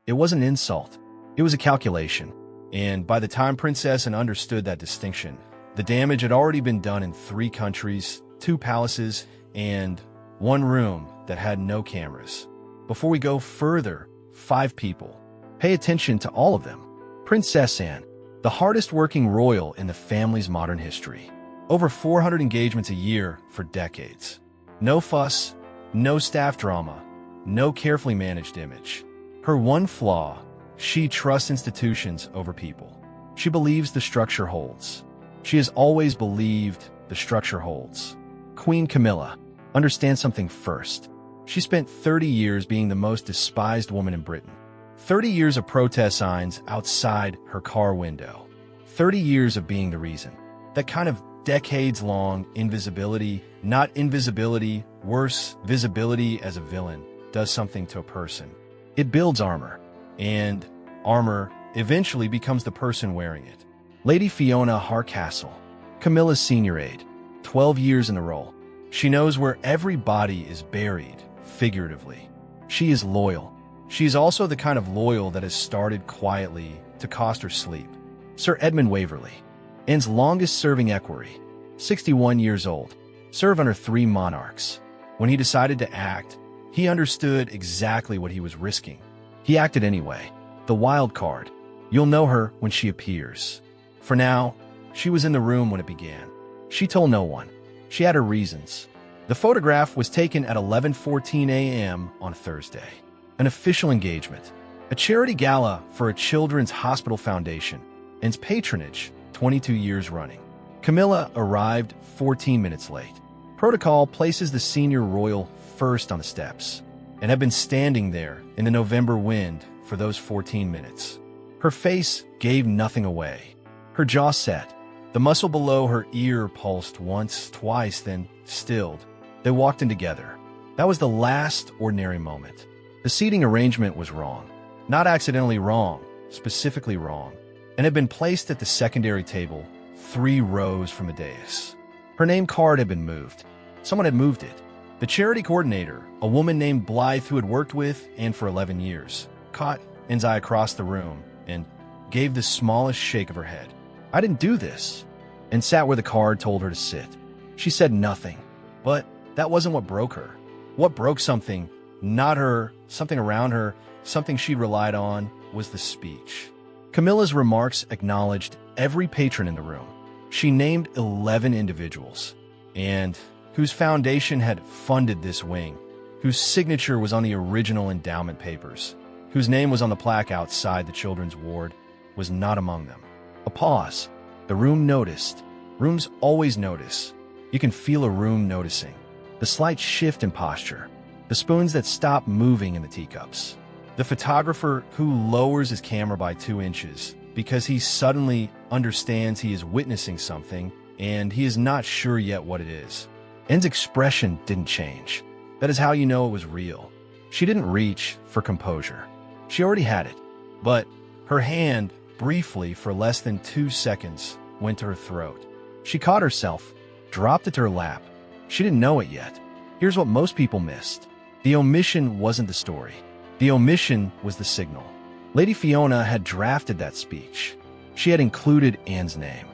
It wasn't an insult. It was a calculation. And by the time Princess Anne understood that distinction, the damage had already been done in 3 countries, 2 palaces, and 1 room that had no cameras. Before we go further, 5 people. Pay attention to all of them. Princess Anne, the hardest working royal in the family's modern history. Over 400 engagements a year for decades. No fuss, no staff drama, no carefully managed image. Her one flaw, she trusts institutions over people. She believes the structure holds. She has always believed the structure holds. Queen Camilla, understand something first. She spent 30 years being the most despised woman in Britain. 30 years of protest signs outside her car window. 30 years of being the reason. That kind of decades-long invisibility, not invisibility, worse, visibility as a villain, does something to a person. It builds armor, and armor eventually becomes the person wearing it. Lady Fiona Hardcastle, Camilla's senior aide, 12 years in the role. She knows where every body is buried, figuratively. She is loyal. She is also the kind of loyal that has started quietly to cost her sleep. Sir Edmund Waverley, Anne's longest-serving equerry, 61 years old, served under 3 monarchs. When he decided to act, he understood exactly what he was risking. He acted anyway. The wild card. You'll know her when she appears. For now, she was in the room when it began. She told no one. She had her reasons. The photograph was taken at 11:14 a.m. on Thursday. An official engagement. A charity gala for a children's hospital foundation. Anne's patronage, 22 years running. Camilla arrived 14 minutes late. Protocol places the senior royal first on the steps, and had been standing there in the November wind for those 14 minutes. Her face gave nothing away. Her jaw set. The muscle below her ear pulsed once, twice, then stilled. They walked in together. That was the last ordinary moment. The seating arrangement was wrong. Not accidentally wrong, specifically wrong, and had been placed at the secondary table, 3 rows from the dais. Her name card had been moved. Someone had moved it. The charity coordinator, a woman named Blythe who had worked with Anne for 11 years, caught Anne's eye across the room and gave the smallest shake of her head. "I didn't do this," and sat where the card told her to sit. She said nothing, but that wasn't what broke her. What broke something, not her, something around her, something she relied on, was the speech. Camilla's remarks acknowledged every patron in the room. She named 11 individuals, and whose foundation had funded this wing, whose signature was on the original endowment papers, whose name was on the plaque outside the children's ward, was not among them. A pause. The room noticed. Rooms always notice. You can feel a room noticing. The slight shift in posture. The spoons that stop moving in the teacups. The photographer who lowers his camera by 2 inches because he suddenly understands he is witnessing something and he is not sure yet what it is. Anne's expression didn't change. That is how you know it was real. She didn't reach for composure. She already had it. But her hand, briefly for less than 2 seconds, went to her throat. She caught herself, dropped it to her lap. She didn't know it yet. Here's what most people missed. The omission wasn't the story. The omission was the signal. Lady Fiona had drafted that speech. She had included Anne's name.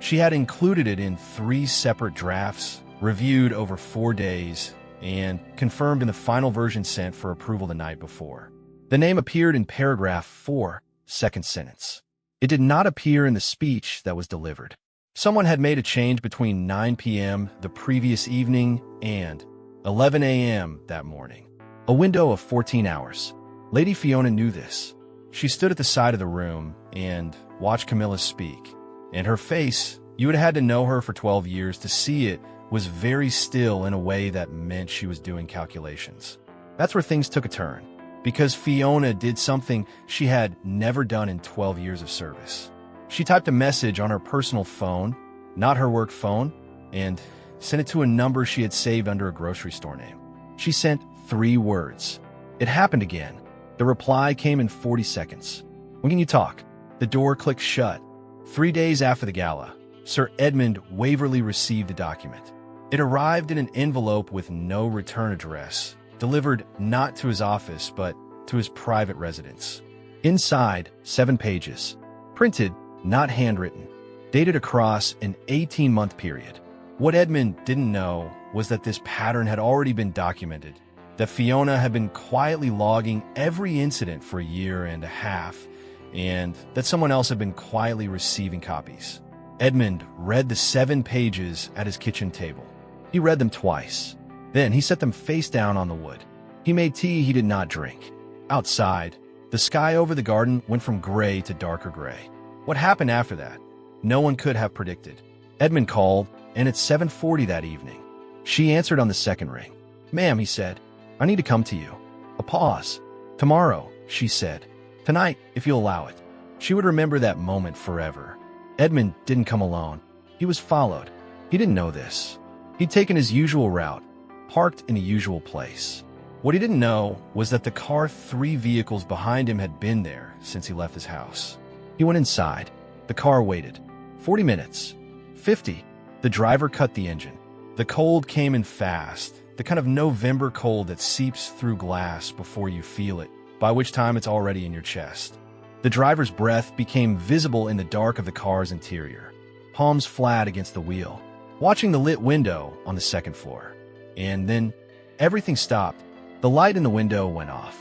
She had included it in 3 separate drafts, reviewed over 4 days, and confirmed in the final version sent for approval the night before. The name appeared in paragraph 4, second sentence. It did not appear in the speech that was delivered. Someone had made a change between 9 p.m. the previous evening and 11 a.m. that morning. A window of 14 hours. Lady Fiona knew this. She stood at the side of the room and watched Camilla speak. And her face, you would have had to know her for 12 years to see it, was very still in a way that meant she was doing calculations. That's where things took a turn, because Fiona did something she had never done in 12 years of service. She typed a message on her personal phone, not her work phone, and sent it to a number she had saved under a grocery store name. She sent 3 words. It happened again. The reply came in 40 seconds. "When can you talk?" The door clicked shut. 3 days after the gala, Sir Edmund Waverley received the document. It arrived in an envelope with no return address, delivered not to his office but to his private residence. Inside, 7 pages. Printed, not handwritten. Dated across an 18-month period. What Edmund didn't know was that this pattern had already been documented, that Fiona had been quietly logging every incident for a year and a half, and that someone else had been quietly receiving copies. Edmund read the 7 pages at his kitchen table. He read them twice. Then he set them face down on the wood. He made tea he did not drink. Outside, the sky over the garden went from gray to darker gray. What happened after that? No one could have predicted. Edmund called, and at 7:40 that evening, she answered on the second ring. "Ma'am," he said, "I need to come to you." A pause. "Tomorrow," she said. "Tonight, if you'll allow it." She would remember that moment forever. Edmund didn't come alone. He was followed. He didn't know this. He'd taken his usual route, parked in a usual place. What he didn't know was that the car 3 vehicles behind him had been there since he left his house. He went inside. The car waited. 40 minutes. 50. The driver cut the engine. The cold came in fast, the kind of November cold that seeps through glass before you feel it, by which time it's already in your chest. The driver's breath became visible in the dark of the car's interior, palms flat against the wheel, watching the lit window on the second floor. And then everything stopped. The light in the window went off.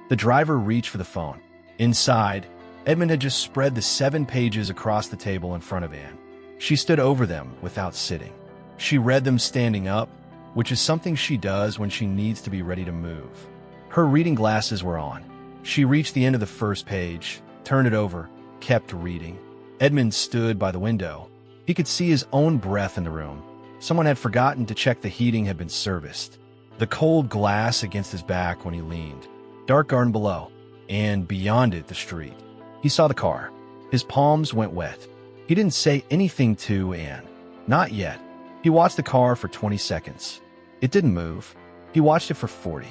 The driver reached for the phone. Inside, Edmund had just spread the 7 pages across the table in front of Anne. She stood over them without sitting. She read them standing up, which is something she does when she needs to be ready to move. Her reading glasses were on. She reached the end of the first page, turned it over, kept reading. Edmund stood by the window. He could see his own breath in the room. Someone had forgotten to check the heating had been serviced. The cold glass against his back when he leaned. Dark garden below, and beyond it, the street. He saw the car. His palms went wet. He didn't say anything to Anne. Not yet. He watched the car for 20 seconds. It didn't move. He watched it for 40.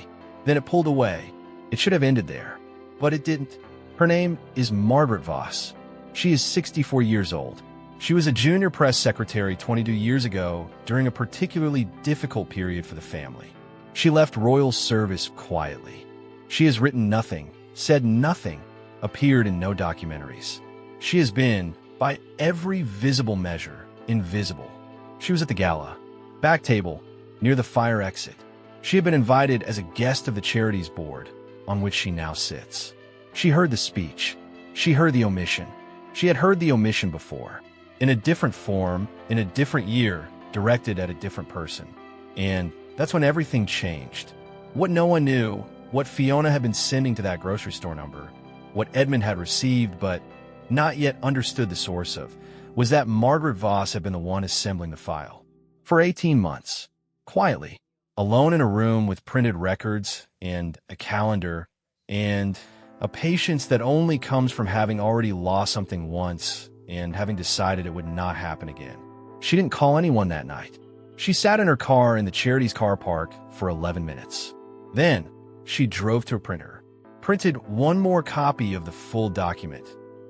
Then it pulled away. It should have ended there. But it didn't. Her name is Margaret Voss. She is 64 years old. She was a junior press secretary 22 years ago during a particularly difficult period for the family. She left royal service quietly. She has written nothing, said nothing, appeared in no documentaries. She has been, by every visible measure, invisible. She was at the gala, back table, near the fire exit. She had been invited as a guest of the charities board, on which she now sits. She heard the speech. She heard the omission. She had heard the omission before, in a different form, in a different year, directed at a different person. And that's when everything changed. What no one knew, what Fiona had been sending to that grocery store number, what Edmund had received but not yet understood the source of, was that Margaret Voss had been the one assembling the file. For 18 months, quietly, alone in a room with printed records and a calendar and a patience that only comes from having already lost something once and having decided it would not happen again. She didn't call anyone that night. She sat in her car in the charity's car park for 11 minutes. Then she drove to a printer, printed one more copy of the full document,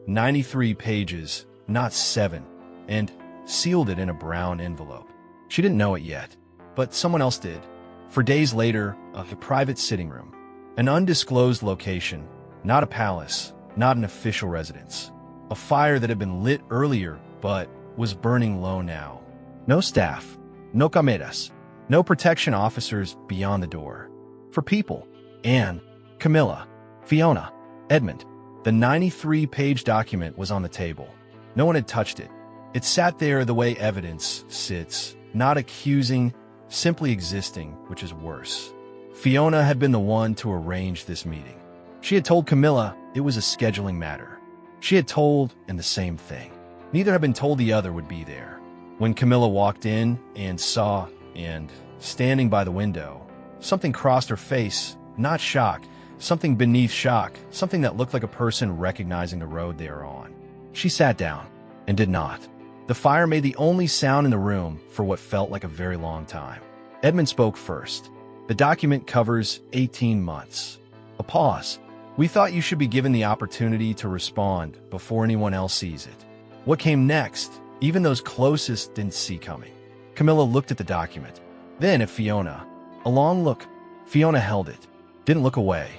93 pages, not 7, and sealed it in a brown envelope. She didn't know it yet, but someone else did. For days later, a private sitting room, an undisclosed location, not a palace, not an official residence, a fire that had been lit earlier but was burning low now. No staff, no cameras, no protection officers beyond the door. For people, Anne, Camilla, Fiona, Edmund, the 93-page document was on the table. No one had touched it. It sat there the way evidence sits, not accusing, simply existing, which is worse. Fiona had been the one to arrange this meeting. She had told Camilla it was a scheduling matter. She had told Anne the same thing. Neither had been told the other would be there. When Camilla walked in and saw Anne standing by the window, something crossed her face, not shock, something beneath shock, something that looked like a person recognizing the road they are on. She sat down and did not. The fire made the only sound in the room for what felt like a very long time. Edmund spoke first. The document covers 18 months. A pause. We thought you should be given the opportunity to respond before anyone else sees it. What came next, even those closest didn't see coming. Camilla looked at the document, then at Fiona. A long look. Fiona held it. Didn't look away.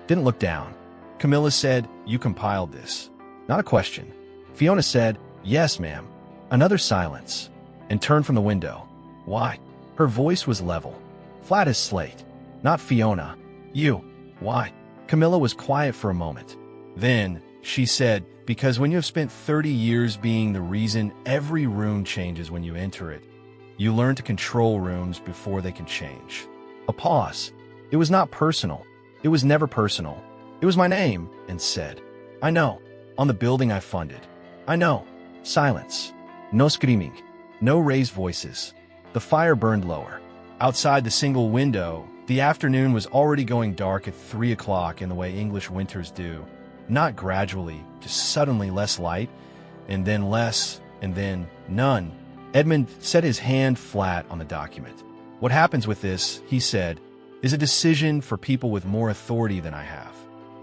Didn't look down. Camilla said, "You compiled this." Not a question. Fiona said, "Yes, ma'am." Another silence, and turned from the window. "Why?" Her voice was level, flat as slate. "Not Fiona. You." "Why?" Camilla was quiet for a moment. Then she said, "Because when you have spent 30 years being the reason every room changes when you enter it, you learn to control rooms before they can change." A pause. It was not personal. It was never personal. It was my name, and said, "I know." On the building I funded. "I know." Silence. No screaming. No raised voices. The fire burned lower. Outside the single window, the afternoon was already going dark at 3 o'clock in the way English winters do. Not gradually, just suddenly less light, and then less, and then none. Edmund set his hand flat on the document. "What happens with this," he said, "is a decision for people with more authority than I have."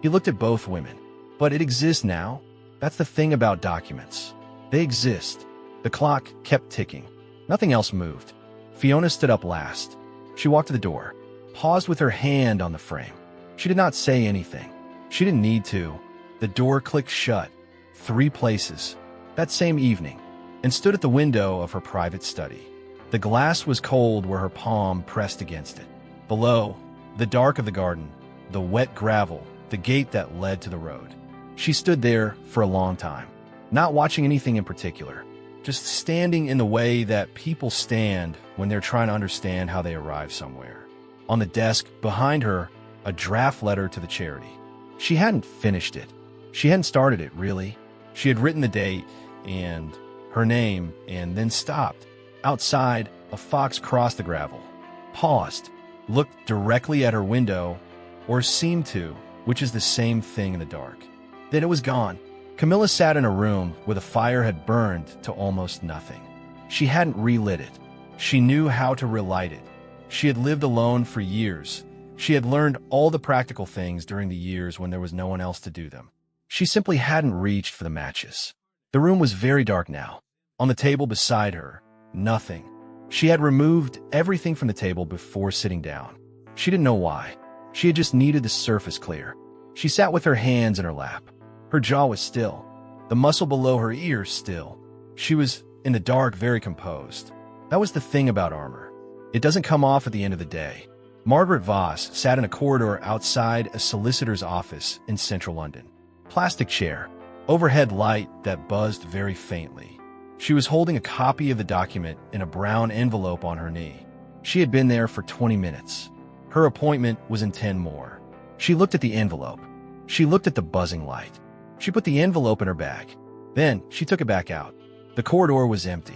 He looked at both women. "But it exists now. That's the thing about documents. They exist." The clock kept ticking. Nothing else moved. Fiona stood up last. She walked to the door, paused with her hand on the frame. She did not say anything. She didn't need to. The door clicked shut, 3 places, that same evening, and stood at the window of her private study. The glass was cold where her palm pressed against it. Below, the dark of the garden, the wet gravel, the gate that led to the road. She stood there for a long time, not watching anything in particular, just standing in the way that people stand when they're trying to understand how they arrive somewhere. On the desk behind her, a draft letter to the charity. She hadn't finished it. She hadn't started it, really. She had written the date and her name and then stopped. Outside, a fox crossed the gravel, paused, looked directly at her window, or seemed to, which is the same thing in the dark. Then it was gone. Camilla sat in a room where the fire had burned to almost nothing. She hadn't relit it. She knew how to relight it. She had lived alone for years. She had learned all the practical things during the years when there was no one else to do them. She simply hadn't reached for the matches. The room was very dark now. On the table beside her, nothing. She had removed everything from the table before sitting down. She didn't know why. She had just needed the surface clear. She sat with her hands in her lap. Her jaw was still, the muscle below her ears still. She was, in the dark, very composed. That was the thing about armor. It doesn't come off at the end of the day. Margaret Voss sat in a corridor outside a solicitor's office in central London. Plastic chair, overhead light that buzzed very faintly. She was holding a copy of the document in a brown envelope on her knee. She had been there for 20 minutes. Her appointment was in 10 more. She looked at the envelope. She looked at the buzzing light. She put the envelope in her bag. Then she took it back out. The corridor was empty.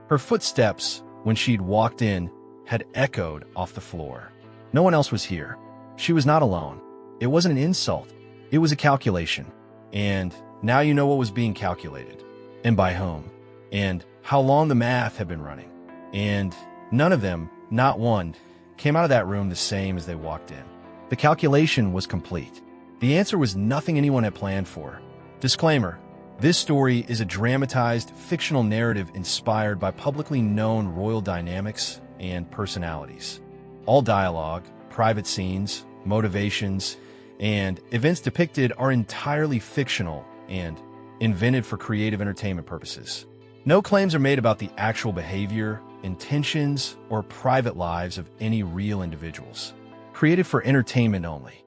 Her footsteps, when she'd walked in, had echoed off the floor. No one else was here. She was not alone. It wasn't an insult. It was a calculation. And now you know what was being calculated. And by whom. And how long the math had been running. And none of them, not one, came out of that room the same as they walked in. The calculation was complete. The answer was nothing anyone had planned for. Disclaimer: this story is a dramatized, fictional narrative inspired by publicly known royal dynamics and personalities. All dialogue, private scenes, motivations, and events depicted are entirely fictional and invented for creative entertainment purposes. No claims are made about the actual behavior, intentions, or private lives of any real individuals. Created for entertainment only.